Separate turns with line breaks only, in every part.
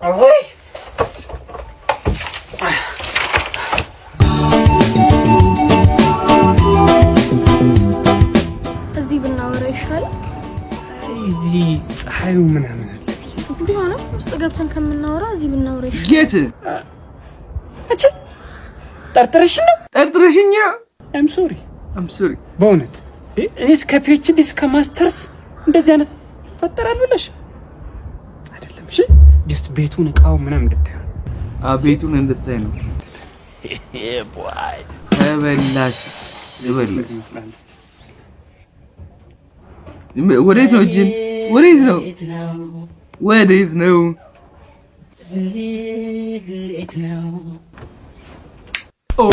አይ
እዚህ ብናወራ ይሻላል።
እዚህ ፀሐዩ ምናምን አለ
ቢሆን ውስጥ ገብተን ከምናወራ እዚህ ብናወራ ይሻላል።
ጌት
እቺ ጠርጥረሽኝ ነው?
አም ሶሪ
በእውነት እኔስ ከፒኤችዲ እስከ ማስተርስ እንደዚህ አይነት ይፈጠራል ብለሽ አይደለም። እሺ ጀስት ቤቱን እቃው ምናምን እንድታይ ነው።
ቤቱን እንድታይ ነው።
ቦይ
ተበላሽ ወዴት ነው? እጅን ወዴት ነው? ኦ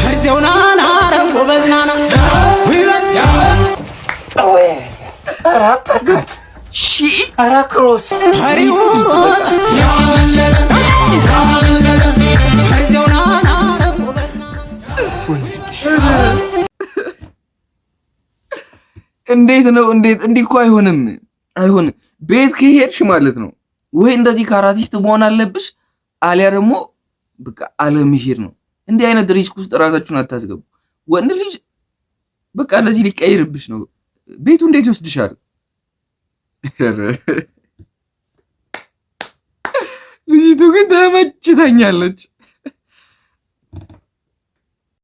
እርዚውና ናረው በዝናና
አራፓጋት
ሺ
አራክሮስ
አሪውሮት እርዚውና ናረው በዝናና
እንዴት ነው? እንዲህ እኮ አይሆንም። ቤት ከሄድሽ ማለት ነው ወይ እንደዚህ ካራቲስት መሆን አለብሽ፣ አሊያ ደግሞ በቃ አለመሄድ ነው። እንዲህ አይነት ሪስክ ውስጥ ራሳችሁን አታስገቡ። ወንድ ልጅ በቃ እንደዚህ ሊቀይርብሽ ነው። ቤቱ እንዴት ይወስድሻል? ልጅቱ ግን ተመችተኛለች።